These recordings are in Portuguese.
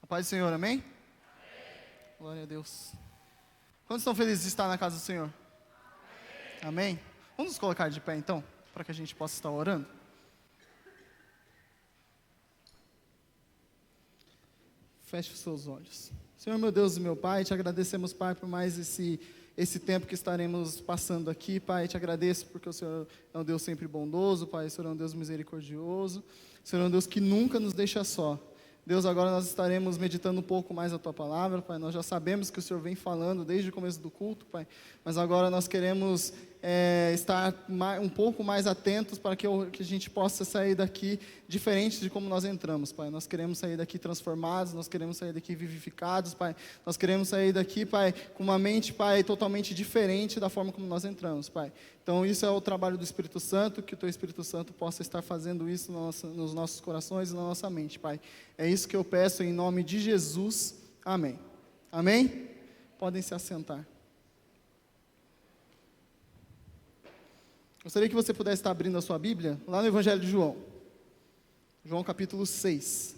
A paz do Senhor, amém? Glória a Deus. Quantos estão felizes de estar na casa do Senhor? Amém? Vamos nos colocar de pé então, para que a gente possa estar orando. Feche os seus olhos. Senhor, meu Deus e meu Pai, te agradecemos, Pai, por mais esse tempo que estaremos passando aqui, Pai. Te agradeço porque o Senhor é um Deus sempre bondoso, Pai. O Senhor é um Deus misericordioso. O Senhor é um Deus que nunca nos deixa só. Deus, agora nós estaremos meditando um pouco mais a Tua Palavra, Pai. Nós já sabemos que o Senhor vem falando desde o começo do culto, Pai. Mas agora nós queremos estar um pouco mais atentos para que a gente possa sair daqui diferente de como nós entramos, Pai. Nós queremos sair daqui transformados, nós queremos sair daqui vivificados, Pai. Nós queremos sair daqui, Pai, com uma mente, Pai, totalmente diferente da forma como nós entramos, Pai. Então isso é o trabalho do Espírito Santo, que o Teu Espírito Santo possa estar fazendo isso nos nossos corações e na nossa mente, Pai. É isso que eu peço em nome de Jesus. Amém. Amém? Podem se assentar. Gostaria que você pudesse estar abrindo a sua Bíblia, lá no Evangelho de João. João capítulo 6.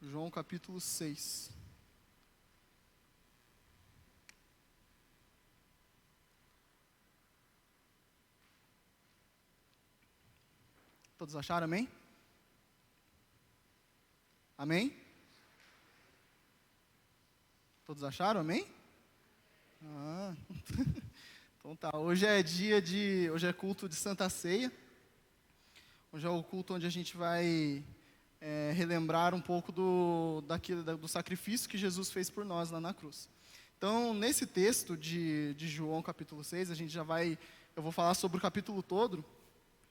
João capítulo 6. Todos acharam, amém? Amém? Todos acharam, amém? Então tá, hoje é culto de Santa Ceia. Hoje é o culto onde a gente vai relembrar um pouco do sacrifício que Jesus fez por nós lá na cruz. Então, nesse texto de João capítulo 6, eu vou falar sobre o capítulo todo.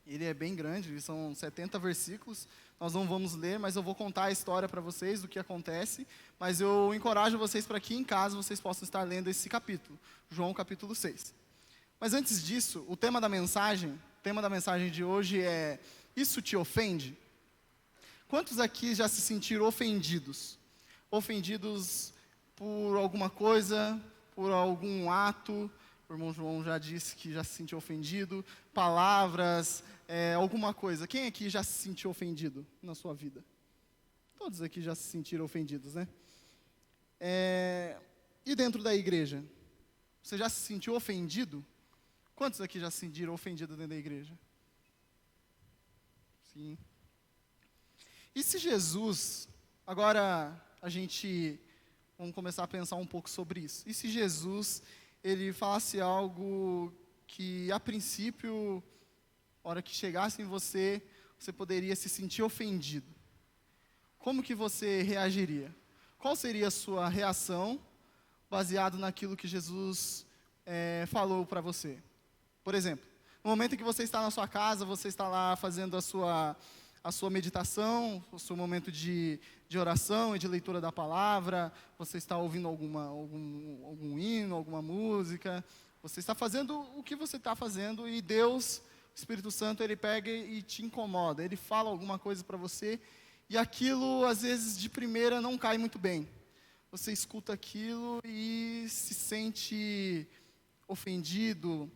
Ele é bem grande, são 70 versículos. Nós não vamos ler, mas eu vou contar a história para vocês do que acontece. Mas eu encorajo vocês para que em casa vocês possam estar lendo esse capítulo, João capítulo 6. Mas antes disso, o tema da mensagem de hoje é: isso te ofende? Quantos aqui já se sentiram ofendidos? Ofendidos por alguma coisa, por algum ato? O irmão João já disse que já se sentiu ofendido. Palavras, alguma coisa. Quem aqui já se sentiu ofendido na sua vida? Todos aqui já se sentiram ofendidos, né? E dentro da igreja? Você já se sentiu ofendido? Quantos aqui já se sentiram ofendidos dentro da igreja? Sim. E se Jesus... Agora vamos começar a pensar um pouco sobre isso. E se Jesus... ele falasse algo que, a princípio, na hora que chegasse em você, você poderia se sentir ofendido. Como que você reagiria? Qual seria a sua reação, baseado naquilo que Jesus falou para você? Por exemplo, no momento em que você está na sua casa, você está lá fazendo a sua meditação, o seu momento de oração e de leitura da palavra, você está ouvindo algum hino, alguma música, você está fazendo o que você está fazendo e Deus, o Espírito Santo, Ele pega e te incomoda, Ele fala alguma coisa para você e aquilo, às vezes, de primeira não cai muito bem. Você escuta aquilo e se sente ofendido,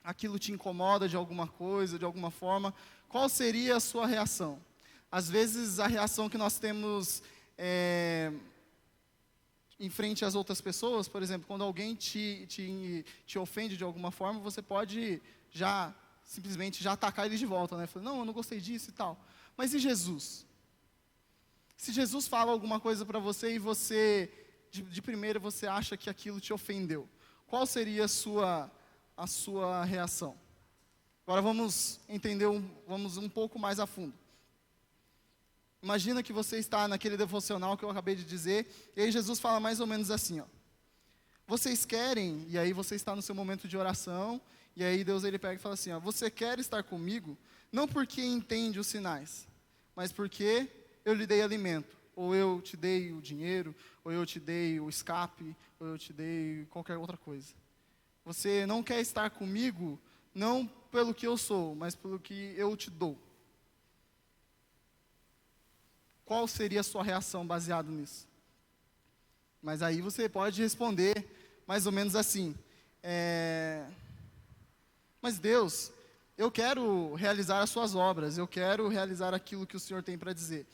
aquilo te incomoda de alguma coisa, de alguma forma. Qual seria a sua reação? Às vezes, a reação que nós temos em frente às outras pessoas, por exemplo, quando alguém te ofende de alguma forma, você pode simplesmente atacar ele de volta, né? Falar, não, eu não gostei disso e tal. Mas e Jesus? Se Jesus fala alguma coisa para você e você, de primeira, você acha que aquilo te ofendeu, qual seria a sua reação? Agora vamos entender, vamos um pouco mais a fundo. Imagina que você está naquele devocional que eu acabei de dizer, e aí Jesus fala mais ou menos assim, ó. Vocês querem, e aí você está no seu momento de oração, e aí Deus ele pega e fala assim, ó, você quer estar comigo, não porque entende os sinais, mas porque eu lhe dei alimento, ou eu te dei o dinheiro, ou eu te dei o escape, ou eu te dei qualquer outra coisa. Você não quer estar comigo, não pelo que eu sou, mas pelo que eu te dou. Qual seria a sua reação baseado nisso? Mas aí você pode responder mais ou menos assim. Mas Deus, eu quero realizar as suas obras, eu quero realizar aquilo que o Senhor tem para dizer.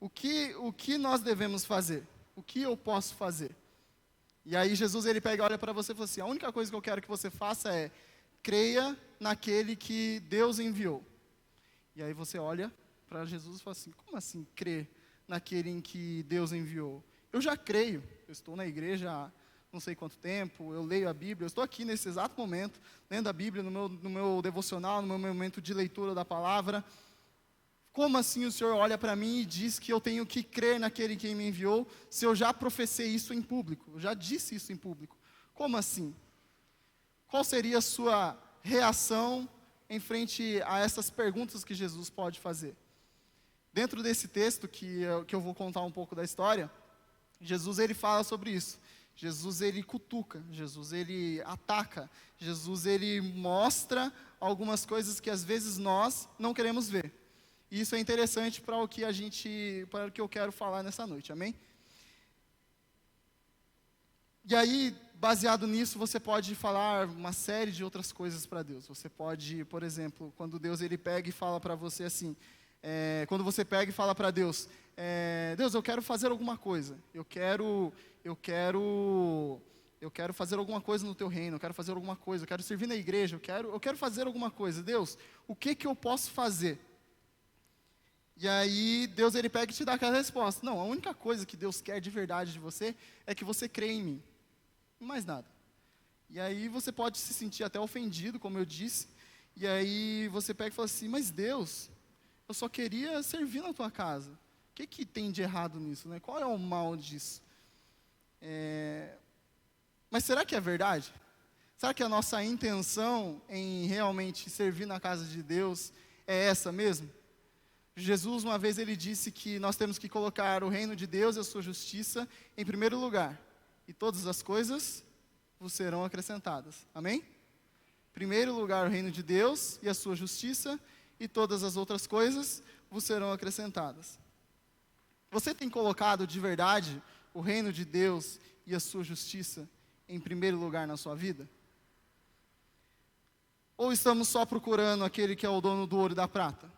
O que nós devemos fazer? O que eu posso fazer? E aí Jesus, ele pega e olha para você e fala assim, a única coisa que eu quero que você faça é, creia naquele que Deus enviou. E aí você olha para Jesus e fala assim, como assim crer naquele em que Deus enviou? Eu já creio, eu estou na igreja há não sei quanto tempo, eu leio a Bíblia, eu estou aqui nesse exato momento, lendo a Bíblia no meu devocional, no meu momento de leitura da palavra. Como assim o Senhor olha para mim e diz que eu tenho que crer naquele que me enviou, se eu já professei isso em público, eu já disse isso em público? Como assim? Qual seria a sua reação em frente a essas perguntas que Jesus pode fazer? Dentro desse texto que eu vou contar um pouco da história, Jesus, ele fala sobre isso. Jesus, ele cutuca, Jesus, ele ataca, Jesus, ele mostra algumas coisas que às vezes nós não queremos ver. E isso é interessante para o que eu quero falar nessa noite, amém? E aí, baseado nisso, você pode falar uma série de outras coisas para Deus. Você pode, por exemplo, quando Deus ele pega e fala para você assim, quando você pega e fala para Deus, Deus, eu quero fazer alguma coisa, eu quero fazer alguma coisa no teu reino, eu quero fazer alguma coisa, eu quero servir na igreja, eu quero fazer alguma coisa. Deus, o que eu posso fazer? E aí Deus ele pega e te dá aquela resposta. Não, a única coisa que Deus quer de verdade de você é que você crê em mim, mais nada. E aí você pode se sentir até ofendido, como eu disse, e aí você pega e fala assim, mas Deus, eu só queria servir na tua casa. O que tem de errado nisso, né? Qual é o mal disso? Mas será que é verdade? Será que a nossa intenção em realmente servir na casa de Deus é essa mesmo? Jesus, uma vez, ele disse que nós temos que colocar o reino de Deus e a sua justiça em primeiro lugar. E todas as coisas vos serão acrescentadas. Amém? Primeiro lugar, o reino de Deus e a sua justiça, e todas as outras coisas vos serão acrescentadas. Você tem colocado de verdade o reino de Deus e a sua justiça em primeiro lugar na sua vida? Ou estamos só procurando aquele que é o dono do ouro e da prata?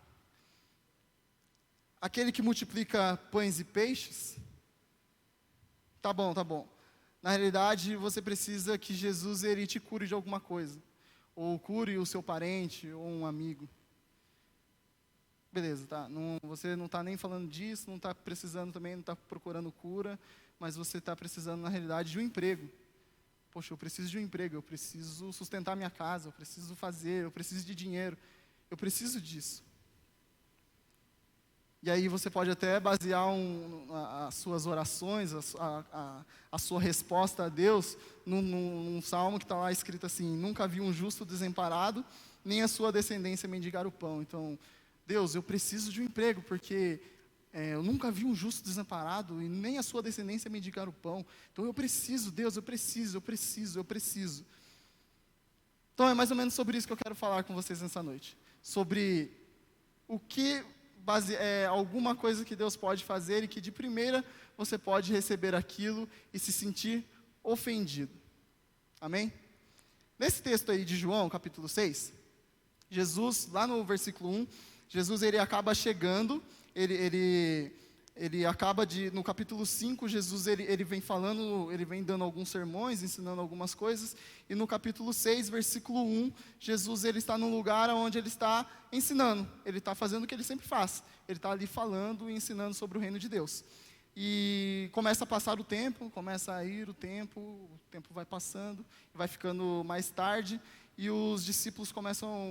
Aquele que multiplica pães e peixes? Tá bom, tá bom. Na realidade, você precisa que Jesus ele te cure de alguma coisa. Ou cure o seu parente ou um amigo. Beleza, tá? Você não está nem falando disso, não está precisando também, não está procurando cura, mas você está precisando, na realidade, de um emprego. Poxa, eu preciso de um emprego, eu preciso sustentar minha casa, eu preciso de dinheiro, eu preciso disso. E aí você pode até basear as suas orações, a sua resposta a Deus, num salmo que está lá escrito assim, nunca vi um justo desamparado, nem a sua descendência mendigar o pão. Então, Deus, eu preciso de um emprego, porque eu nunca vi um justo desamparado, e nem a sua descendência mendigar o pão. Então eu preciso, Deus, eu preciso. Então é mais ou menos sobre isso que eu quero falar com vocês nessa noite. Sobre o que alguma coisa que Deus pode fazer e que de primeira você pode receber aquilo e se sentir ofendido. Amém? Nesse texto aí de João, capítulo 6, Jesus, lá no versículo 1, Jesus ele acaba chegando, ele acaba no capítulo 5, Jesus ele vem falando, ele vem dando alguns sermões, ensinando algumas coisas, e no capítulo 6, versículo 1, Jesus ele está num lugar onde ele está ensinando, ele está fazendo o que ele sempre faz, ele está ali falando e ensinando sobre o reino de Deus. E começa a passar o tempo, começa a ir o tempo vai passando, vai ficando mais tarde, e os discípulos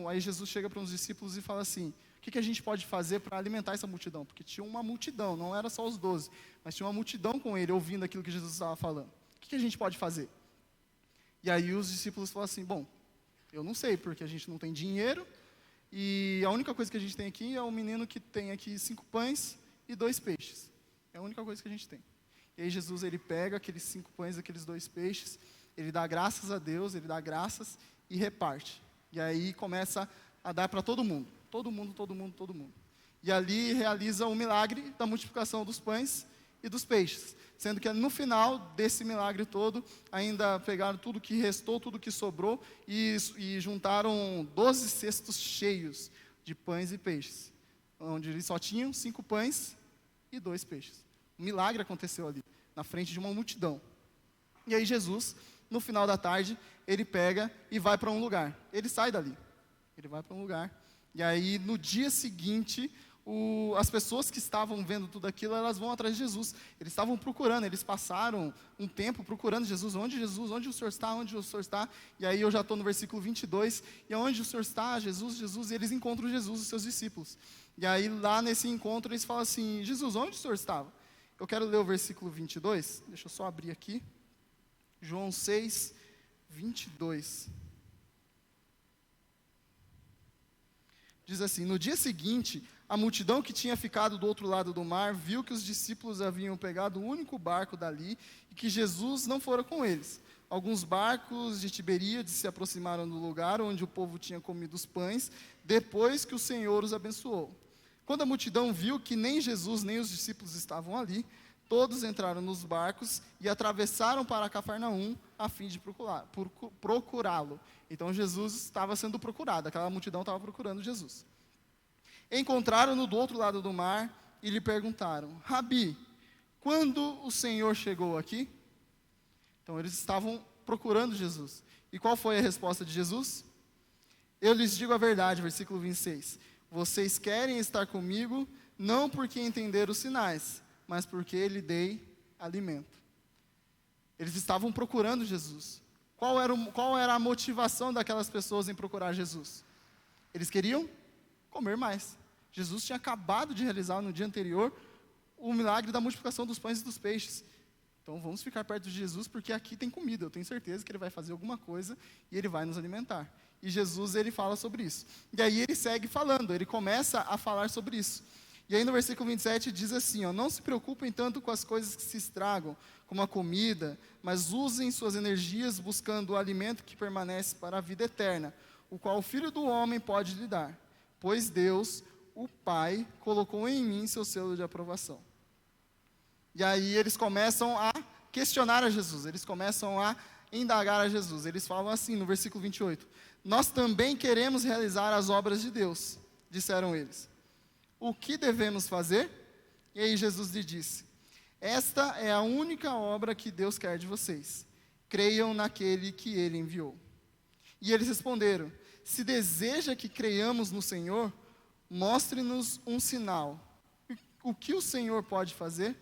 aí Jesus chega para uns discípulos e fala assim, o que a gente pode fazer para alimentar essa multidão? Porque tinha uma multidão, não era só os 12, mas tinha uma multidão com ele, ouvindo aquilo que Jesus estava falando. O que a gente pode fazer? E aí os discípulos falam assim, bom, eu não sei, porque a gente não tem dinheiro, e a única coisa que a gente tem aqui é um menino que tem aqui 5 pães e 2 peixes. É a única coisa que a gente tem. E aí Jesus, ele pega aqueles 5 pães, aqueles 2 peixes, ele dá graças a Deus, ele dá graças e reparte. E aí começa a dar para todo mundo. Todo mundo. E ali realiza o milagre da multiplicação dos pães e dos peixes. sendo que no final desse milagre todo, ainda pegaram tudo que restou, tudo que sobrou, e juntaram 12 cestos cheios de pães e peixes, onde eles só tinham 5 pães e 2 peixes. Um milagre aconteceu ali, na frente de uma multidão. E aí Jesus, no final da tarde, ele pega e vai para um lugar. Ele sai dali, ele vai para um lugar. E aí, no dia seguinte, as pessoas que estavam vendo tudo aquilo, elas vão atrás de Jesus. Eles estavam procurando, eles passaram um tempo procurando Jesus, onde o Senhor está, onde o Senhor está. E aí eu já estou no versículo 22, e onde o Senhor está, Jesus, Jesus, e eles encontram Jesus, os seus discípulos. E aí lá nesse encontro eles falam assim, Jesus, onde o Senhor estava? Eu quero ler o versículo 22, deixa eu só abrir aqui. João 6, 22. Diz assim, no dia seguinte, a multidão que tinha ficado do outro lado do mar viu que os discípulos haviam pegado o único barco dali e que Jesus não fora com eles. Alguns barcos de Tiberíades se aproximaram do lugar onde o povo tinha comido os pães, depois que o Senhor os abençoou. Quando a multidão viu que nem Jesus nem os discípulos estavam ali, todos entraram nos barcos e atravessaram para Cafarnaum a fim de procurá-lo. Então Jesus estava sendo procurado, aquela multidão estava procurando Jesus. Encontraram-no do outro lado do mar e lhe perguntaram, Rabi, quando o Senhor chegou aqui? Então eles estavam procurando Jesus. E qual foi a resposta de Jesus? Eu lhes digo a verdade, versículo 26. Vocês querem estar comigo, não porque entenderam os sinais, mas porque lhe dei alimento. Eles estavam procurando Jesus. Qual era a motivação daquelas pessoas em procurar Jesus? Eles queriam comer mais. Jesus tinha acabado de realizar no dia anterior o milagre da multiplicação dos pães e dos peixes. Então vamos ficar perto de Jesus porque aqui tem comida. Eu tenho certeza que ele vai fazer alguma coisa e ele vai nos alimentar. E Jesus, ele fala sobre isso. E aí ele segue falando, ele começa a falar sobre isso. E aí no versículo 27 diz assim, não se preocupem tanto com as coisas que se estragam, como a comida, mas usem suas energias buscando o alimento que permanece para a vida eterna, o qual o Filho do Homem pode lhe dar. Pois Deus, o Pai, colocou em mim seu selo de aprovação. E aí eles começam a questionar a Jesus, eles começam a indagar a Jesus. Eles falam assim no versículo 28, nós também queremos realizar as obras de Deus, disseram eles. O que devemos fazer? E aí Jesus lhe disse, esta é a única obra que Deus quer de vocês. Creiam naquele que Ele enviou. E eles responderam, se deseja que creiamos no Senhor, mostre-nos um sinal. O que o Senhor pode fazer?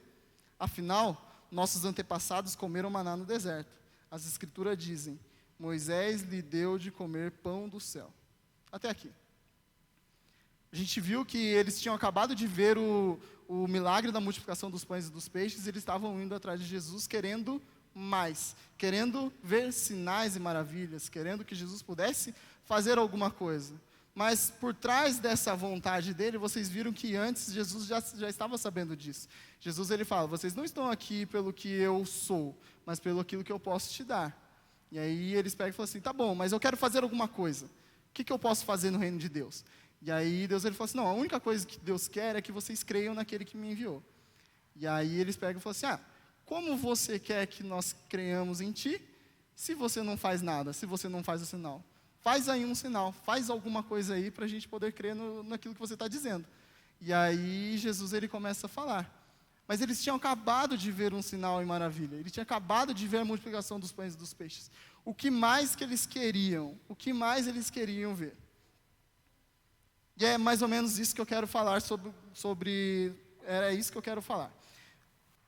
Afinal, nossos antepassados comeram maná no deserto. As Escrituras dizem, Moisés lhe deu de comer pão do céu. Até aqui. A gente viu que eles tinham acabado de ver o milagre da multiplicação dos pães e dos peixes, e eles estavam indo atrás de Jesus querendo mais, querendo ver sinais e maravilhas, querendo que Jesus pudesse fazer alguma coisa. Mas por trás dessa vontade dele, vocês viram que antes Jesus já estava sabendo disso. Jesus ele fala, vocês não estão aqui pelo que eu sou, mas pelo aquilo que eu posso te dar. E aí eles pegam e falam assim, tá bom, mas eu quero fazer alguma coisa. O que eu posso fazer no reino de Deus? E aí Deus ele falou assim, não, a única coisa que Deus quer é que vocês creiam naquele que me enviou. E aí eles pegam e falam assim, como você quer que nós creiamos em ti, se você não faz nada, se você não faz o sinal? Faz aí um sinal, faz alguma coisa aí para a gente poder crer naquilo que você está dizendo. E aí Jesus ele começa a falar. Mas eles tinham acabado de ver um sinal e maravilha. Eles tinham acabado de ver a multiplicação dos pães e dos peixes. O que mais que eles queriam? O que mais eles queriam ver? E é mais ou menos isso que eu quero falar era isso que eu quero falar.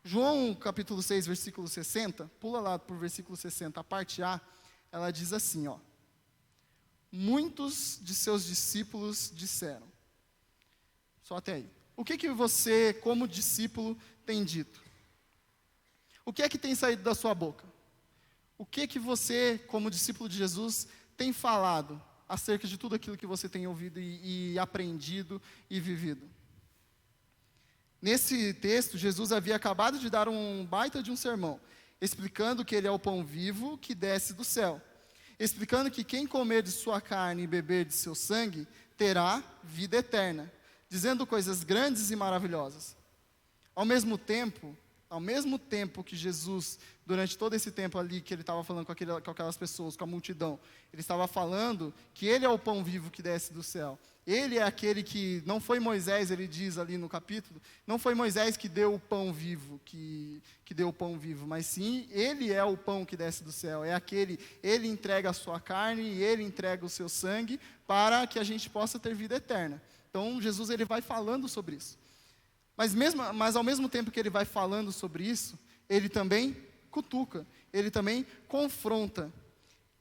João capítulo 6, versículo 60, pula lá para o versículo 60, a parte A, ela diz assim, muitos de seus discípulos disseram. Só até aí. O que você, como discípulo, tem dito? O que é que tem saído da sua boca? O que você, como discípulo de Jesus, tem falado acerca de tudo aquilo que você tem ouvido e aprendido e vivido? Nesse texto, Jesus havia acabado de dar um baita de um sermão, explicando que Ele é o pão vivo que desce do céu, explicando que quem comer de sua carne e beber de seu sangue terá vida eterna, dizendo coisas grandes e maravilhosas. Ao mesmo tempo, ao mesmo tempo que Jesus, durante todo esse tempo ali que ele estava falando com aquelas pessoas, com a multidão, ele estava falando que ele é o pão vivo que desce do céu. Ele é aquele que, não foi Moisés, ele diz ali no capítulo, não foi Moisés que deu o pão vivo, que deu o pão vivo, mas sim, ele é o pão que desce do céu, ele entrega a sua carne e ele entrega o seu sangue para que a gente possa ter vida eterna. Então, Jesus, ele vai falando sobre isso. Mas ao mesmo tempo que ele vai falando sobre isso, ele também cutuca, ele também confronta.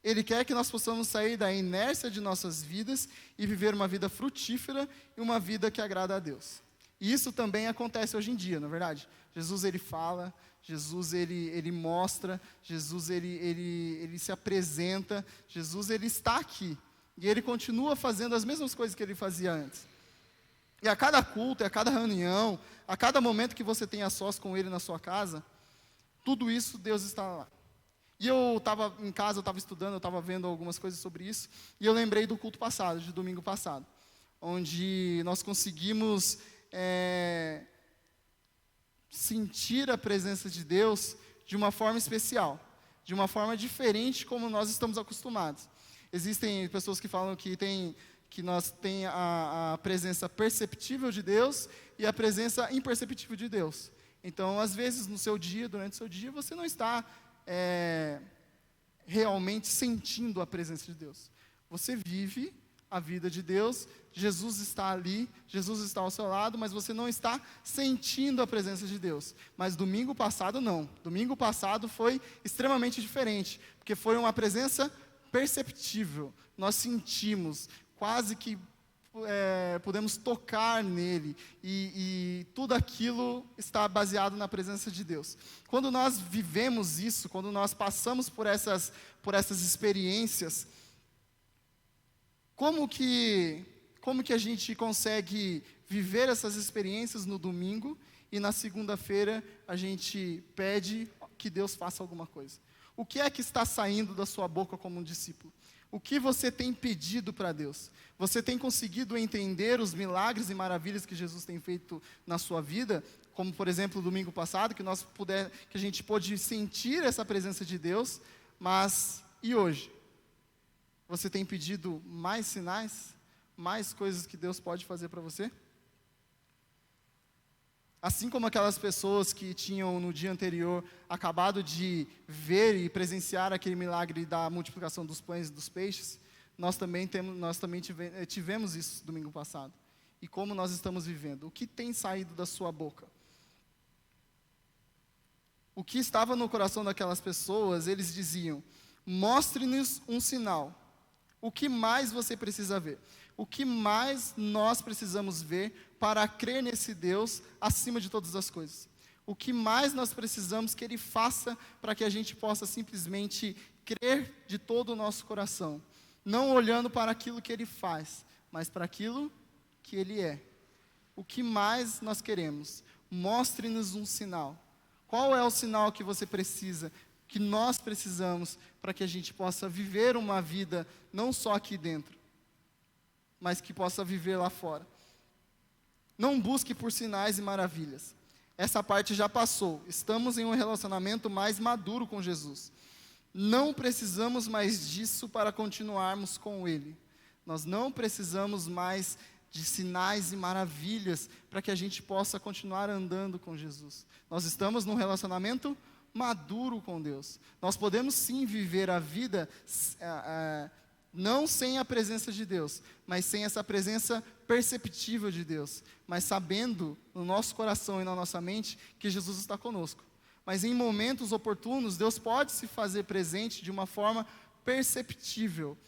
Ele quer que nós possamos sair da inércia de nossas vidas e viver uma vida frutífera e uma vida que agrada a Deus. E isso também acontece hoje em dia, não é verdade? Jesus, ele fala, Jesus, ele mostra, Jesus, ele se apresenta, Jesus, ele está aqui. E ele continua fazendo as mesmas coisas que ele fazia antes. E a cada culto, a cada reunião, a cada momento que você tem a sós com ele na sua casa, tudo isso Deus está lá. E eu estava em casa, eu estava estudando, eu estava vendo algumas coisas sobre isso, e eu lembrei do culto passado, de domingo passado, onde nós conseguimos sentir a presença de Deus de uma forma especial, de uma forma diferente como nós estamos acostumados. Existem pessoas que falam que nós tem a presença perceptível de Deus e a presença imperceptível de Deus. Então, às vezes, no seu dia, durante o seu dia, você não está realmente sentindo a presença de Deus. Você vive a vida de Deus, Jesus está ali, Jesus está ao seu lado, mas você não está sentindo a presença de Deus. Mas domingo passado, não. Domingo passado foi extremamente diferente, porque foi uma presença perceptível. Nós sentimos, quase que podemos tocar nele, e tudo aquilo está baseado na presença de Deus. Quando nós vivemos isso, quando nós passamos por essas experiências, como que a gente consegue viver essas experiências no domingo e na segunda-feira a gente pede que Deus faça alguma coisa? O que é que está saindo da sua boca como um discípulo? O que você tem pedido para Deus? Você tem conseguido entender os milagres e maravilhas que Jesus tem feito na sua vida? Como, por exemplo, domingo passado, que a gente pôde sentir essa presença de Deus, mas e hoje? Você tem pedido mais sinais? Mais coisas que Deus pode fazer para você? Assim como aquelas pessoas que tinham no dia anterior acabado de ver e presenciar aquele milagre da multiplicação dos pães e dos peixes, nós também tivemos isso domingo passado. E como nós estamos vivendo? O que tem saído da sua boca? O que estava no coração daquelas pessoas, eles diziam: mostre-nos um sinal. O que mais você precisa ver? O que mais nós precisamos ver para crer nesse Deus acima de todas as coisas? O que mais nós precisamos que Ele faça para que a gente possa simplesmente crer de todo o nosso coração? Não olhando para aquilo que Ele faz, mas para aquilo que Ele é. O que mais nós queremos? Mostre-nos um sinal. Qual é o sinal que você precisa, que nós precisamos, para que a gente possa viver uma vida não só aqui dentro, mas que possa viver lá fora? Não busque por sinais e maravilhas. Essa parte já passou. Estamos em um relacionamento mais maduro com Jesus. Não precisamos mais disso para continuarmos com Ele. Nós não precisamos mais de sinais e maravilhas para que a gente possa continuar andando com Jesus. Nós estamos num relacionamento maduro com Deus. Nós podemos sim viver a vida não sem a presença de Deus, mas sem essa presença perceptível de Deus, mas sabendo no nosso coração e na nossa mente que Jesus está conosco. Mas em momentos oportunos, Deus pode se fazer presente de uma forma perceptível,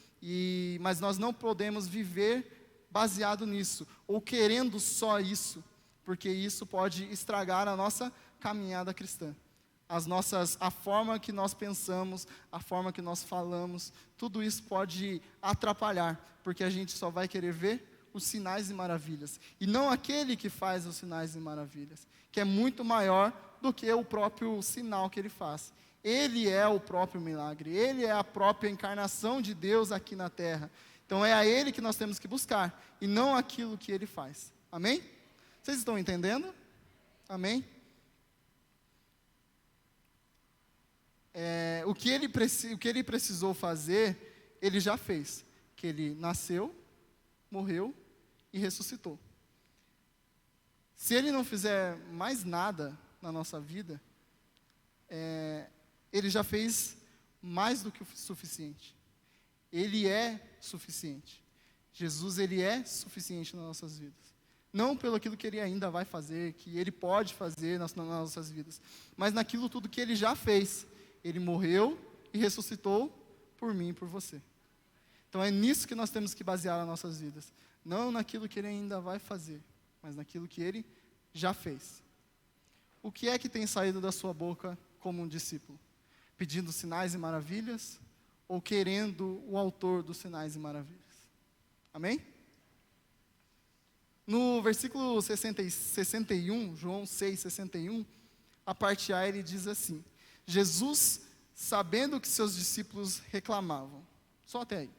mas nós não podemos viver baseado nisso, ou querendo só isso, porque isso pode estragar a nossa caminhada cristã. A forma que nós pensamos, a forma que nós falamos, tudo isso pode atrapalhar, porque a gente só vai querer ver os sinais e maravilhas, e não aquele que faz os sinais e maravilhas, que é muito maior do que o próprio sinal que ele faz. Ele é o próprio milagre, ele é a própria encarnação de Deus aqui na terra. Então é a ele que nós temos que buscar, e não aquilo que ele faz. Amém? Vocês estão entendendo? Amém? o que ele precisou fazer, ele já fez. Que ele nasceu, morreu e ressuscitou. Se ele não fizer mais nada na nossa vida, ele já fez mais do que o suficiente. Ele é suficiente. Jesus, ele é suficiente nas nossas vidas. Não pelo aquilo que ele ainda vai fazer, que ele pode fazer nas nossas vidas, mas naquilo tudo que ele já fez. Ele morreu e ressuscitou por mim e por você. Então é nisso que nós temos que basear as nossas vidas. Não naquilo que ele ainda vai fazer, mas naquilo que ele já fez. O que é que tem saído da sua boca como um discípulo? Pedindo sinais e maravilhas? Ou querendo o autor dos sinais e maravilhas? Amém? No versículo 61, João 6, 61, a parte A, ele diz assim: Jesus, sabendo que seus discípulos reclamavam. Só até aí.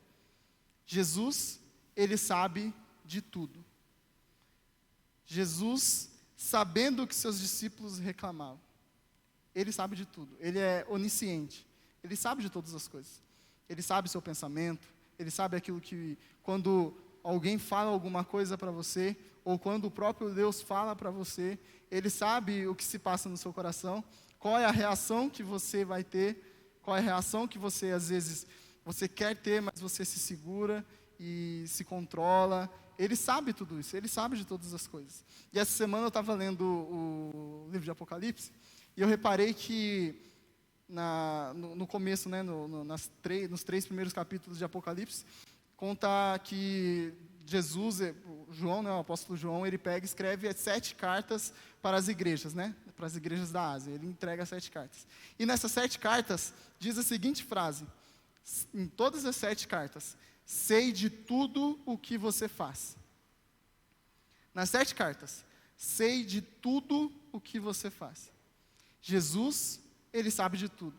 Jesus, ele sabe de tudo. Jesus, sabendo que seus discípulos reclamavam. Ele sabe de tudo. Ele é onisciente. Ele sabe de todas as coisas. Ele sabe seu pensamento. Ele sabe aquilo que, quando alguém fala alguma coisa para você, ou quando o próprio Deus fala para você, ele sabe o que se passa no seu coração, qual é a reação que você vai ter, qual é a reação que você, às vezes, você quer ter, mas você se segura e se controla. Ele sabe tudo isso, ele sabe de todas as coisas. E essa semana eu estava lendo o livro de Apocalipse, e eu reparei que no começo, né, nos 3 primeiros capítulos de Apocalipse, conta que Jesus, João, né, o apóstolo João, ele pega e escreve 7 cartas para as igrejas, né, para as igrejas da Ásia. Ele entrega 7 cartas. E nessas 7 cartas, diz a seguinte frase, em todas as 7 cartas: sei de tudo o que você faz. Nas 7 cartas, sei de tudo o que você faz. Jesus, ele sabe de tudo.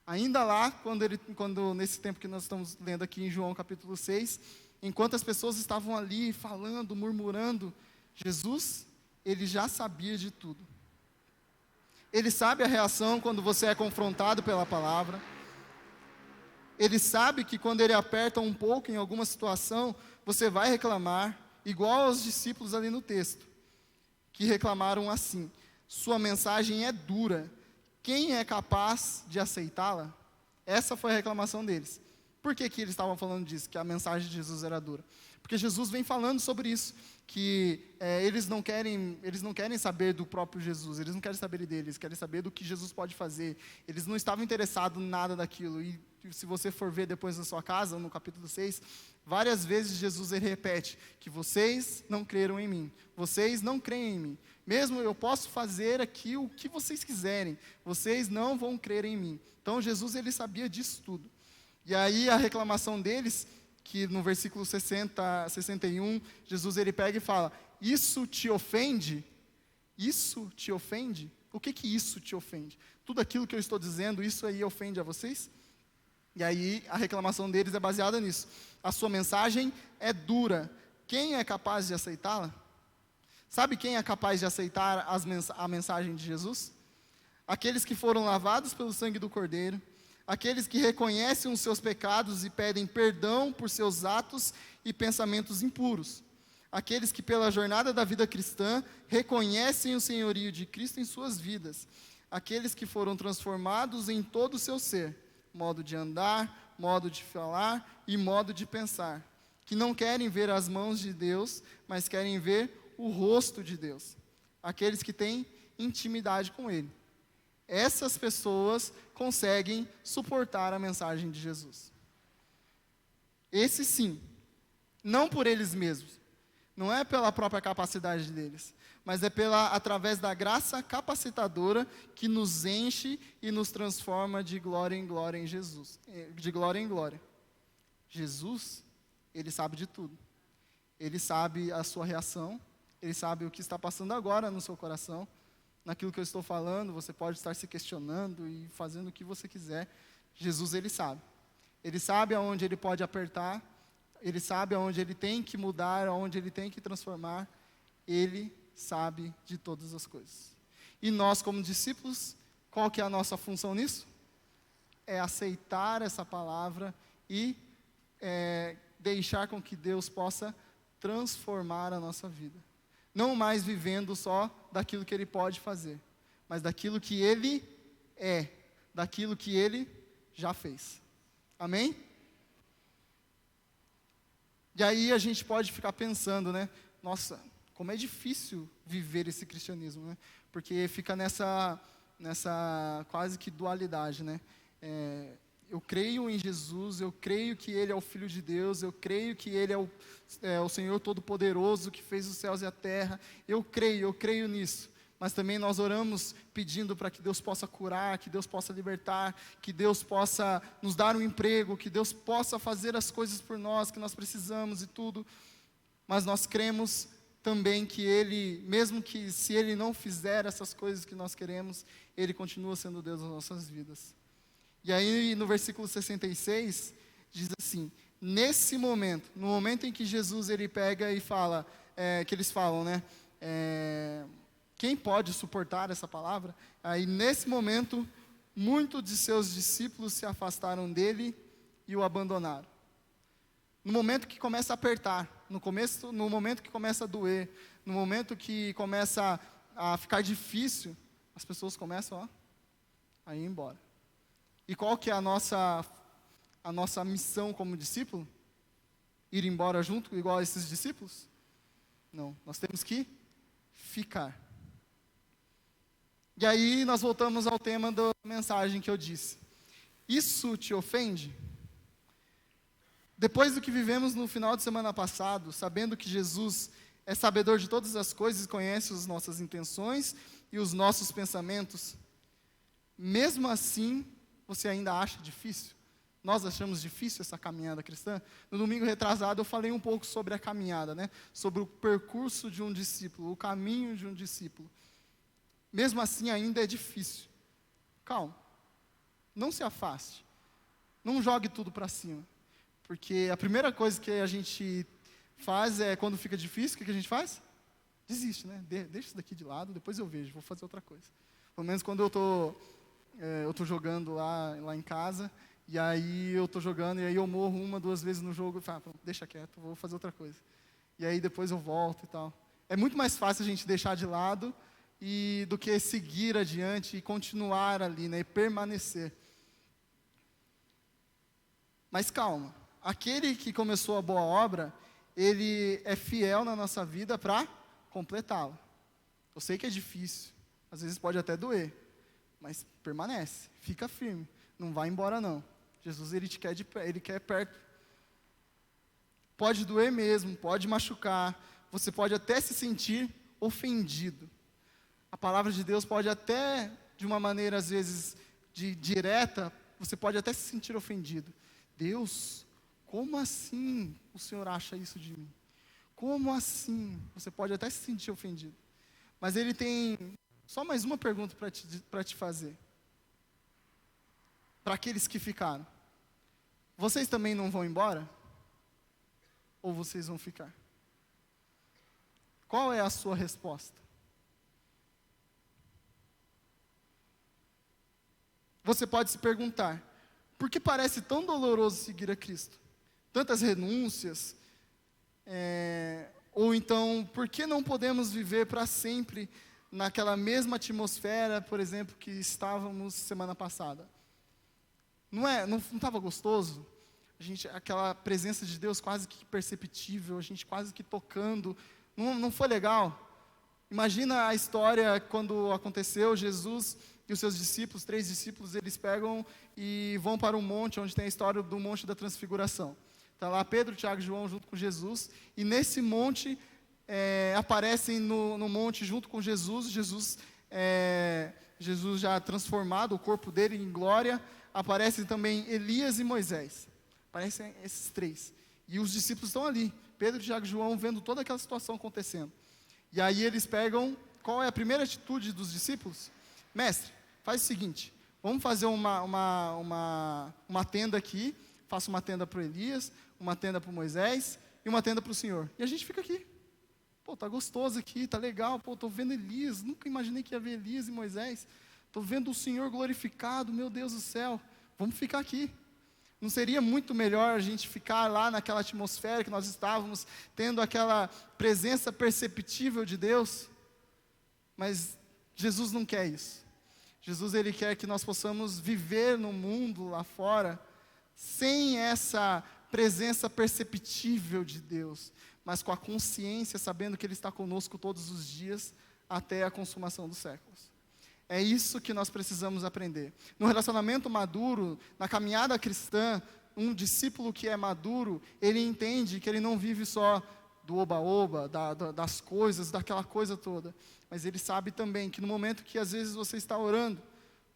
Ainda lá, quando nesse tempo que nós estamos lendo aqui em João capítulo 6, enquanto as pessoas estavam ali falando, murmurando, Jesus, ele já sabia de tudo. Ele sabe a reação quando você é confrontado pela palavra. Ele sabe que quando ele aperta um pouco em alguma situação, você vai reclamar, igual aos discípulos ali no texto, que reclamaram assim: sua mensagem é dura, quem é capaz de aceitá-la? Essa foi a reclamação deles. Por que eles estavam falando disso, que a mensagem de Jesus era dura? Porque Jesus vem falando sobre isso, que eles não querem saber do próprio Jesus, eles não querem saber dele, eles querem saber do que Jesus pode fazer. Eles não estavam interessados em nada daquilo. E se você for ver depois na sua casa, no capítulo 6, várias vezes Jesus ele repete que vocês não creram em mim, vocês não creem em mim. Mesmo eu posso fazer aqui o que vocês quiserem, vocês não vão crer em mim. Então Jesus, ele sabia disso tudo. E aí a reclamação deles, que no versículo 61, Jesus ele pega e fala: isso te ofende? Isso te ofende? O que isso te ofende? Tudo aquilo que eu estou dizendo, isso aí ofende a vocês? E aí a reclamação deles é baseada nisso. A sua mensagem é dura. Quem é capaz de aceitá-la? Sabe quem é capaz de aceitar a mensagem de Jesus? Aqueles que foram lavados pelo sangue do Cordeiro, aqueles que reconhecem os seus pecados e pedem perdão por seus atos e pensamentos impuros, aqueles que pela jornada da vida cristã reconhecem o senhorio de Cristo em suas vidas, aqueles que foram transformados em todo o seu ser, modo de andar, modo de falar e modo de pensar, que não querem ver as mãos de Deus, mas querem ver o rosto de Deus, aqueles que têm intimidade com Ele. Essas pessoas conseguem suportar a mensagem de Jesus. Esses sim, não por eles mesmos, não é pela própria capacidade deles, mas é através da graça capacitadora que nos enche e nos transforma de glória em glória em Jesus, de glória em glória. Jesus, ele sabe de tudo. Ele sabe a sua reação, ele sabe o que está passando agora no seu coração. Naquilo que eu estou falando, você pode estar se questionando e fazendo o que você quiser. Jesus, ele sabe. Ele sabe aonde ele pode apertar, ele sabe aonde ele tem que mudar, aonde ele tem que transformar. Ele sabe de todas as coisas. E nós, como discípulos, qual que é a nossa função nisso? é aceitar essa palavra e deixar com que Deus possa transformar a nossa vida. Não mais vivendo só daquilo que Ele pode fazer, mas daquilo que Ele é, daquilo que Ele já fez. Amém? E aí a gente pode ficar pensando, né? Nossa, como é difícil viver esse cristianismo, né? Porque fica nessa quase que dualidade, né? Eu creio em Jesus, eu creio que Ele é o Filho de Deus, eu creio que Ele é o Senhor Todo-Poderoso que fez os céus e a terra, eu creio nisso. Mas também nós oramos pedindo para que Deus possa curar, que Deus possa libertar, que Deus possa nos dar um emprego, que Deus possa fazer as coisas por nós, que nós precisamos e tudo. Mas nós cremos também que Ele, mesmo que se Ele não fizer essas coisas que nós queremos, Ele continua sendo Deus das nossas vidas. E aí no versículo 66, diz assim, nesse momento, no momento em que Jesus ele pega e fala, que eles falam, né? Quem pode suportar essa palavra? Aí nesse momento, muitos de seus discípulos se afastaram dele e o abandonaram. No momento que começa a apertar, no momento que começa a doer, no momento que começa a ficar difícil, as pessoas começam a ir embora. E qual que é a nossa missão como discípulo? Ir embora junto, igual a esses discípulos? Não, nós temos que ficar. E aí nós voltamos ao tema da mensagem que eu disse. Isso te ofende? Depois do que vivemos no final de semana passado, sabendo que Jesus é sabedor de todas as coisas e conhece as nossas intenções e os nossos pensamentos, mesmo assim, você ainda acha difícil? Nós achamos difícil essa caminhada cristã? No domingo retrasado eu falei um pouco sobre a caminhada, né? Sobre o percurso de um discípulo, o caminho de um discípulo. Mesmo assim ainda é difícil. Calma, não se afaste, não jogue tudo para cima. Porque a primeira coisa que a gente faz é, quando fica difícil, o que a gente faz? Desiste, né? Deixa isso daqui de lado, depois eu vejo, vou fazer outra coisa. Pelo menos quando eu tô jogando lá em casa, e aí eu tô jogando, e aí eu morro 1, 2 vezes no jogo, e falo, deixa quieto, vou fazer outra coisa. E aí depois eu volto e tal. É muito mais fácil a gente deixar de lado do que seguir adiante e continuar ali, né? E permanecer. Mas calma, aquele que começou a boa obra, ele é fiel na nossa vida para completá-la. Eu sei que é difícil, às vezes pode até doer, mas permanece, fica firme, não vai embora não. Jesus, ele quer perto. Pode doer mesmo, pode machucar, você pode até se sentir ofendido. A palavra de Deus pode até, de uma maneira às vezes direta, você pode até se sentir ofendido. Deus, como assim o Senhor acha isso de mim? Como assim? Você pode até se sentir ofendido. Mas Ele tem só mais uma pergunta para te fazer. Para aqueles que ficaram. Vocês também não vão embora? Ou vocês vão ficar? Qual é a sua resposta? Você pode se perguntar, por que parece tão doloroso seguir a Cristo? Tantas renúncias, ou então, por que não podemos viver para sempre naquela mesma atmosfera, por exemplo, que estávamos semana passada? Não estava gostoso? Aquela presença de Deus quase que perceptível, a gente quase que tocando, não foi legal? Imagina a história quando aconteceu, Jesus e os seus discípulos, 3 discípulos, eles pegam e vão para um monte, onde tem a história do Monte da Transfiguração. Está lá Pedro, Tiago e João junto com Jesus, e nesse monte, aparecem no monte junto com Jesus, Jesus já transformado, o corpo dele em glória, aparecem também Elias e Moisés, aparecem esses 3, e os discípulos estão ali, Pedro, Tiago e João, vendo toda aquela situação acontecendo, e aí eles pegam, qual é a primeira atitude dos discípulos? Mestre, faz o seguinte, vamos fazer uma tenda aqui, faça uma tenda para o Elias, uma tenda para o Moisés e uma tenda para o Senhor. E a gente fica aqui. Pô, tá gostoso aqui, tá legal, pô, tô vendo Elias, nunca imaginei que ia ver Elias e Moisés. Tô vendo o Senhor glorificado, meu Deus do céu. vamos ficar aqui. Não seria muito melhor a gente ficar lá naquela atmosfera que nós estávamos, tendo aquela presença perceptível de Deus? Mas Jesus não quer isso. Jesus, ele quer que nós possamos viver no mundo lá fora, sem essa presença perceptível de Deus, mas com a consciência, sabendo que Ele está conosco todos os dias, até a consumação dos séculos. É isso que nós precisamos aprender. No relacionamento maduro, na caminhada cristã, um discípulo que é maduro, ele entende que ele não vive só do oba-oba, das coisas, daquela coisa toda, mas ele sabe também que no momento que às vezes você está orando,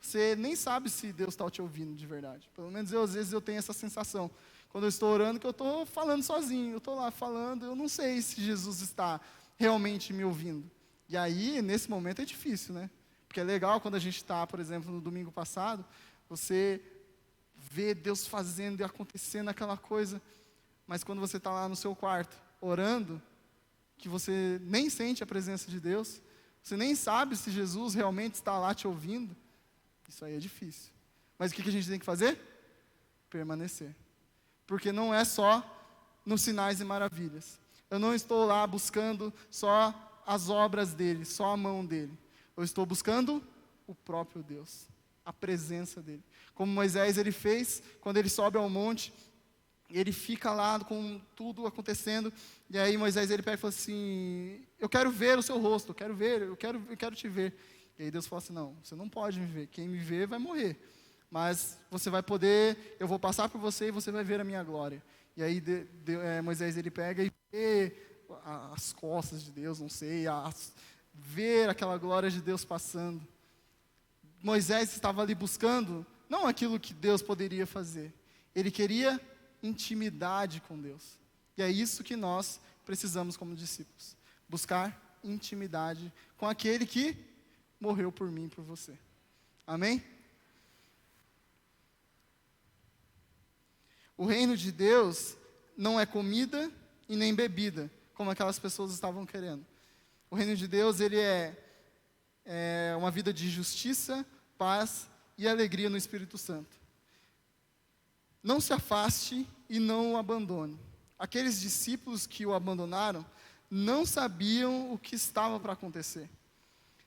você nem sabe se Deus está te ouvindo de verdade. Pelo menos às vezes eu tenho essa sensação. Quando eu estou orando, que eu estou falando sozinho, eu estou lá falando, eu não sei se Jesus está realmente me ouvindo. E aí, nesse momento é difícil, né? Porque é legal quando a gente está, por exemplo, no domingo passado, você vê Deus fazendo e acontecendo aquela coisa, mas quando você está lá no seu quarto, orando, que você nem sente a presença de Deus, você nem sabe se Jesus realmente está lá te ouvindo, isso aí é difícil. Mas o que a gente tem que fazer? Permanecer. Porque não é só nos sinais e maravilhas. Eu não estou lá buscando só as obras dele, só a mão dele. Eu estou buscando o próprio Deus, a presença dele. Como Moisés ele fez, quando ele sobe ao monte, ele fica lá com tudo acontecendo, e aí Moisés ele pega e fala assim, eu quero ver o seu rosto, eu quero te ver. E aí Deus fala assim, não, você não pode me ver, quem me vê vai morrer. Mas você vai poder, eu vou passar por você e você vai ver a minha glória. E aí Moisés ele pega e vê as costas de Deus, não sei, ver aquela glória de Deus passando. Moisés estava ali buscando, não aquilo que Deus poderia fazer, ele queria intimidade com Deus. E é isso que nós precisamos como discípulos, buscar intimidade com aquele que morreu por mim e por você. Amém? O reino de Deus não é comida e nem bebida, como aquelas pessoas estavam querendo. O reino de Deus, ele é uma vida de justiça, paz e alegria no Espírito Santo. Não se afaste e não o abandone. Aqueles discípulos que o abandonaram não sabiam o que estava para acontecer.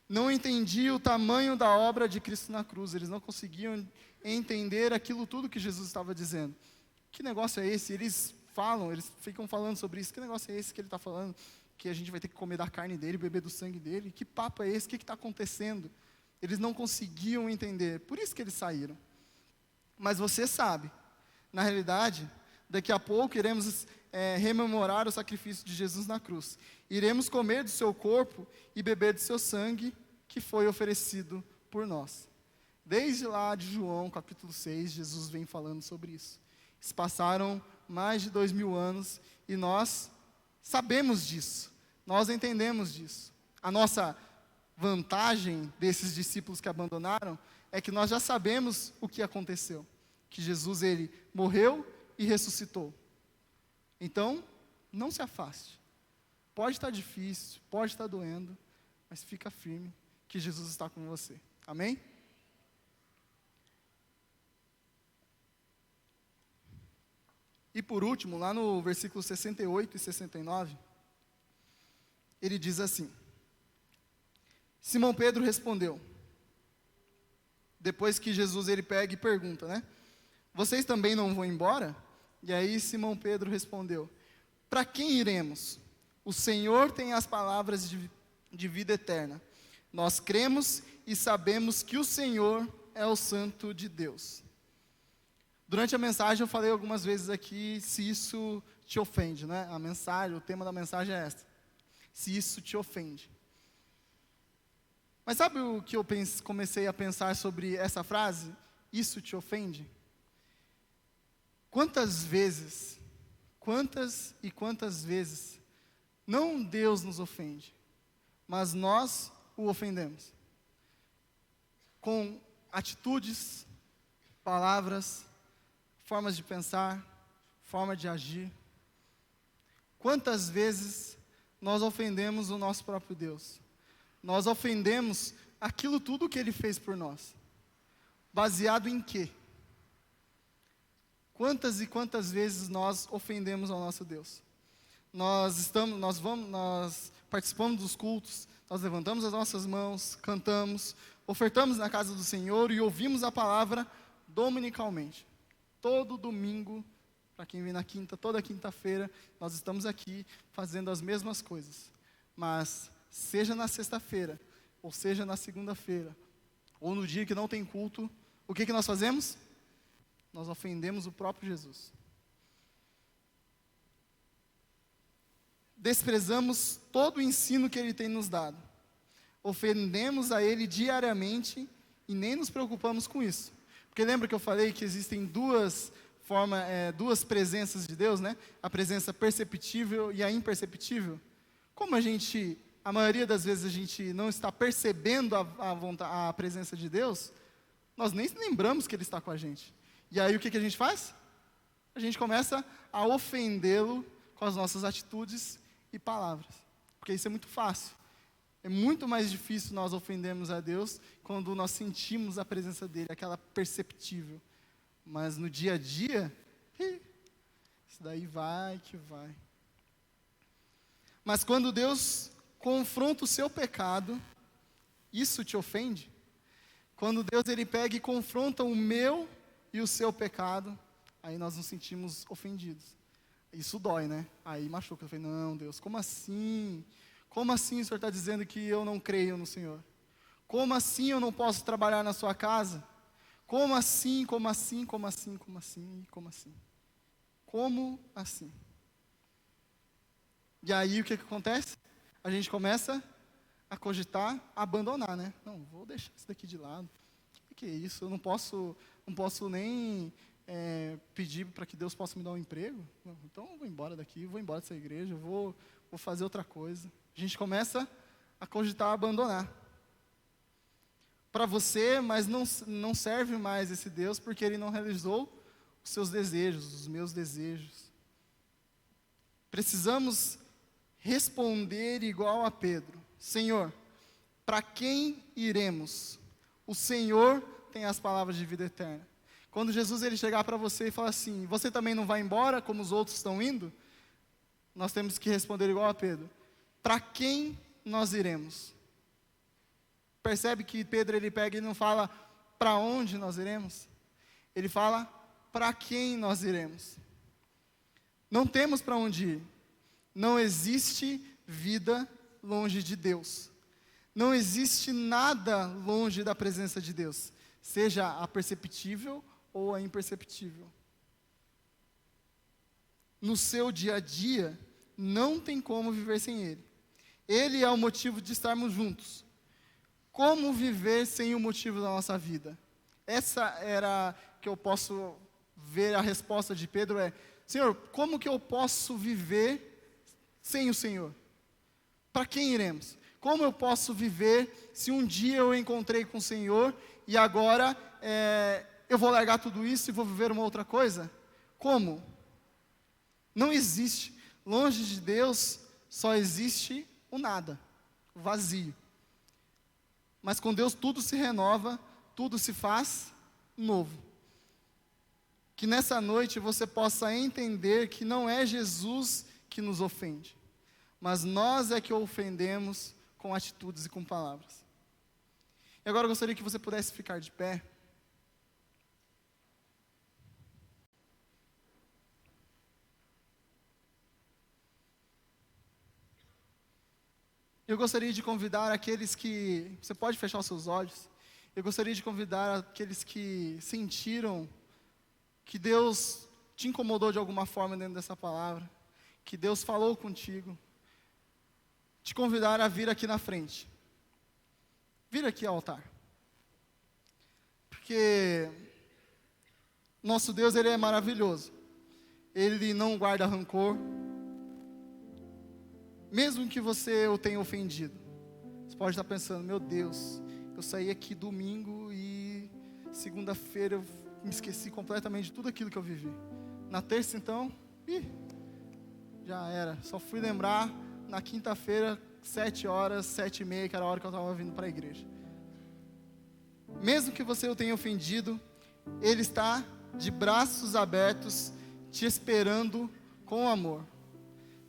Não entendiam o tamanho da obra de Cristo na cruz. Eles não conseguiam entender aquilo tudo que Jesus estava dizendo. Que negócio é esse? Eles ficam falando sobre isso. Que negócio é esse que ele está falando? Que a gente vai ter que comer da carne dele, beber do sangue dele. Que papo é esse? O que está acontecendo? Eles não conseguiam entender. Por isso que eles saíram. Mas você sabe, na realidade, daqui a pouco iremos rememorar o sacrifício de Jesus na cruz. Iremos comer do seu corpo e beber do seu sangue que foi oferecido por nós. Desde lá de João, capítulo 6, Jesus vem falando sobre isso. Se passaram mais de 2000 anos e nós sabemos disso, nós entendemos disso. A nossa vantagem desses discípulos que abandonaram é que nós já sabemos o que aconteceu, que Jesus ele morreu e ressuscitou. Então, não se afaste. Pode estar difícil, pode estar doendo, mas fica firme que Jesus está com você. Amém? E por último, lá no versículo 68 e 69, ele diz assim: Simão Pedro respondeu, depois que Jesus ele pega e pergunta, né? Vocês também não vão embora? E aí Simão Pedro respondeu, para quem iremos? O Senhor tem as palavras de vida eterna. Nós cremos e sabemos que o Senhor é o Santo de Deus. Durante a mensagem eu falei algumas vezes aqui, se isso te ofende, né? A mensagem, o tema da mensagem é essa. Se isso te ofende. Mas sabe o que eu comecei a pensar sobre essa frase? Isso te ofende? Quantas e quantas vezes, não Deus nos ofende, mas nós o ofendemos. Com atitudes, palavras, formas de pensar, forma de agir. Quantas vezes nós ofendemos o nosso próprio Deus? Nós ofendemos aquilo tudo que Ele fez por nós. Baseado em quê? Quantas e quantas vezes nós ofendemos ao nosso Deus? Nós participamos dos cultos, nós levantamos as nossas mãos, cantamos, ofertamos na casa do Senhor e ouvimos a palavra dominicalmente. Todo domingo, para quem vem na quinta, toda quinta-feira, nós estamos aqui fazendo as mesmas coisas. Mas, seja na sexta-feira, ou seja na segunda-feira, ou no dia que não tem culto, o que nós fazemos? Nós ofendemos o próprio Jesus. Desprezamos todo o ensino que Ele tem nos dado. Ofendemos a Ele diariamente e nem nos preocupamos com isso. Porque lembra que eu falei que existem duas presenças de Deus, né? A presença perceptível e a imperceptível. Como a maioria das vezes a gente não está percebendo a presença de Deus, nós nem lembramos que Ele está com a gente. E aí o que a gente faz? A gente começa a ofendê-lo com as nossas atitudes e palavras. Porque isso é muito fácil. É muito mais difícil nós ofendermos a Deus quando nós sentimos a presença dEle, aquela perceptível. Mas no dia a dia, isso daí vai que vai. Mas quando Deus confronta o seu pecado, isso te ofende? Quando Deus ele pega e confronta o meu e o seu pecado, aí nós nos sentimos ofendidos. Isso dói, né? Aí machuca. Eu falei, não, Deus, como assim? Como assim o Senhor está dizendo que eu não creio no Senhor? Como assim eu não posso trabalhar na sua casa? Como assim, como assim, como assim, como assim, como assim? Como assim? E aí o que acontece? A gente começa a cogitar, a abandonar, né? Não, vou deixar isso daqui de lado. O que é isso? Eu não posso nem pedir para que Deus possa me dar um emprego. Não, então eu vou embora daqui, vou embora dessa igreja, vou fazer outra coisa. A gente começa a cogitar, a abandonar. Para você, mas não serve mais esse Deus, porque Ele não realizou os seus desejos, os meus desejos. Precisamos responder igual a Pedro: Senhor, para quem iremos? O Senhor tem as palavras de vida eterna. Quando Jesus ele chegar para você e falar assim, você também não vai embora como os outros estão indo? Nós temos que responder igual a Pedro: para quem nós iremos? Percebe que Pedro ele pega e não fala para onde nós iremos? Ele fala para quem nós iremos. Não temos para onde ir. Não existe vida longe de Deus. Não existe nada longe da presença de Deus, seja a perceptível ou a imperceptível. No seu dia a dia, não tem como viver sem Ele. Ele é o motivo de estarmos juntos. Como viver sem o motivo da nossa vida? Essa era que eu posso ver a resposta de Pedro Senhor, como que eu posso viver sem o Senhor? Para quem iremos? Como eu posso viver se um dia eu encontrei com o Senhor e agora eu vou largar tudo isso e vou viver uma outra coisa? Como? Não existe. Longe de Deus só existe o nada, o vazio. Mas com Deus tudo se renova, tudo se faz novo. Que nessa noite você possa entender que não é Jesus que nos ofende, mas nós é que o ofendemos com atitudes e com palavras. E agora eu gostaria que você pudesse ficar de pé. Eu gostaria de convidar aqueles que... Você pode fechar os seus olhos. Eu gostaria de convidar aqueles que sentiram que Deus te incomodou de alguma forma dentro dessa palavra, que Deus falou contigo, te convidar a vir aqui na frente. Vir aqui ao altar. Porque nosso Deus, Ele é maravilhoso. Ele não guarda rancor. Mesmo que você o tenha ofendido, você pode estar pensando, meu Deus, eu saí aqui domingo e segunda-feira eu me esqueci completamente de tudo aquilo que eu vivi. Na terça então, já era, só fui lembrar na quinta-feira, 7h, 7h30, que era a hora que eu estava vindo para a igreja. Mesmo que você o tenha ofendido, Ele está de braços abertos, te esperando com amor.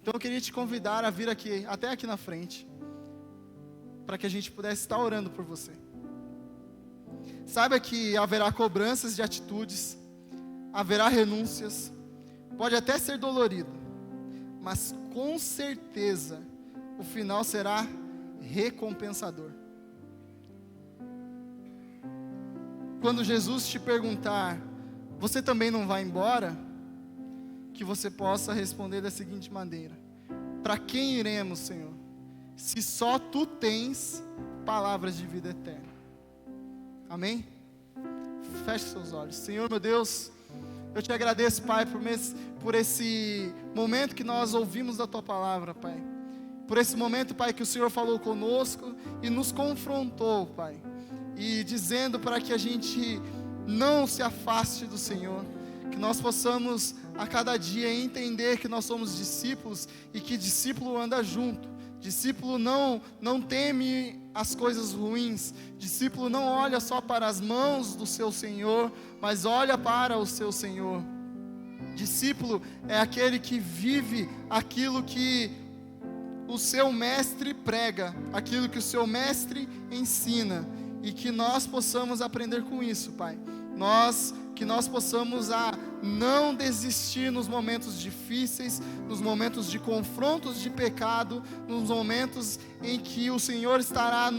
Então eu queria te convidar a vir aqui, até aqui na frente, para que a gente pudesse estar orando por você. Saiba que haverá cobranças de atitudes, haverá renúncias, pode até ser dolorido, mas com certeza o final será recompensador. Quando Jesus te perguntar, você também não vai embora? Que você possa responder da seguinte maneira: para quem iremos, Senhor, se só Tu tens palavras de vida eterna? Amém? Feche seus olhos. Senhor meu Deus, eu te agradeço, Pai, por esse momento que nós ouvimos da Tua palavra, Pai. Por esse momento, Pai, que o Senhor falou conosco e nos confrontou, Pai. E dizendo para que a gente não se afaste do Senhor. Que nós possamos a cada dia entender que nós somos discípulos e que discípulo anda junto. Discípulo não teme as coisas ruins. Discípulo não olha só para as mãos do seu Senhor, mas olha para o seu Senhor. Discípulo é aquele que vive aquilo que o seu mestre prega, aquilo que o seu mestre ensina, e que nós possamos aprender com isso, Pai. Que nós possamos não desistir nos momentos difíceis, nos momentos de confrontos de pecado, nos momentos em que o Senhor estará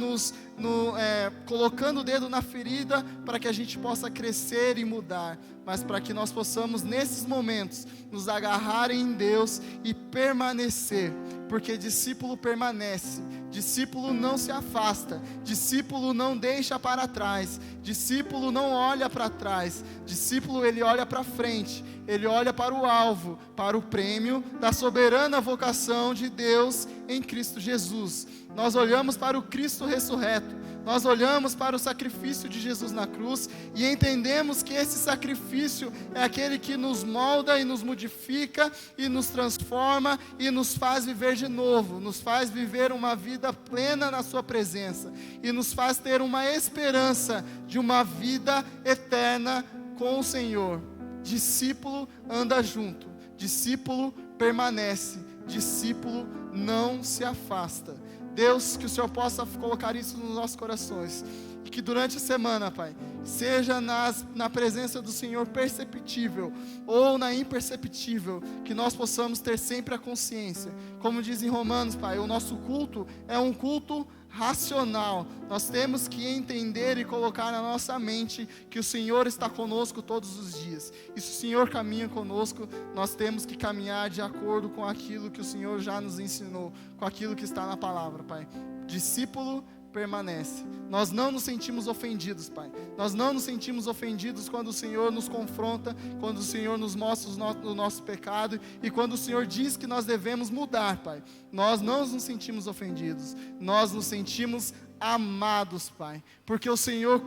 colocando o dedo na ferida para que a gente possa crescer e mudar, mas para que nós possamos nesses momentos nos agarrar em Deus e permanecer, porque discípulo permanece, discípulo não se afasta, discípulo não deixa para trás, discípulo não olha para trás, discípulo ele olha para frente, ele olha para o alvo, para o prêmio da soberana vocação de Deus em Cristo Jesus. Nós olhamos para o Cristo ressurreto, nós olhamos para o sacrifício de Jesus na cruz e entendemos que esse sacrifício é aquele que nos molda e nos modifica e nos transforma e nos faz viver de novo, nos faz viver uma vida plena na sua presença e nos faz ter uma esperança de uma vida eterna com o Senhor. Discípulo anda junto, discípulo permanece, discípulo não se afasta. Deus, que o Senhor possa colocar isso nos nossos corações, e que durante a semana, Pai, seja na presença do Senhor perceptível ou na imperceptível, que nós possamos ter sempre a consciência, como diz em Romanos, Pai, o nosso culto é um culto racional. Nós temos que entender e colocar na nossa mente que o Senhor está conosco todos os dias, e se o Senhor caminha conosco, nós temos que caminhar de acordo com aquilo que o Senhor já nos ensinou, com aquilo que está na palavra, Pai. Discípulo permanece. Nós não nos sentimos ofendidos, Pai. Nós não nos sentimos ofendidos quando o Senhor nos confronta, quando o Senhor nos mostra o nosso pecado e quando o Senhor diz que nós devemos mudar, Pai. Nós não nos sentimos ofendidos. Nós nos sentimos amados, Pai. Porque o Senhor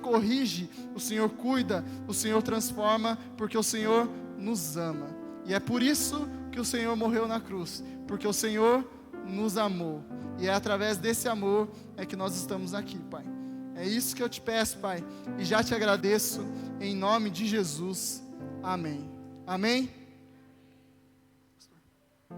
corrige, o Senhor cuida, o Senhor transforma, porque o Senhor nos ama. E é por isso que o Senhor morreu na cruz, porque o Senhor nos amou. E é através desse amor é que nós estamos aqui, Pai. É isso que eu te peço, Pai. E já te agradeço em nome de Jesus. Amém. Amém.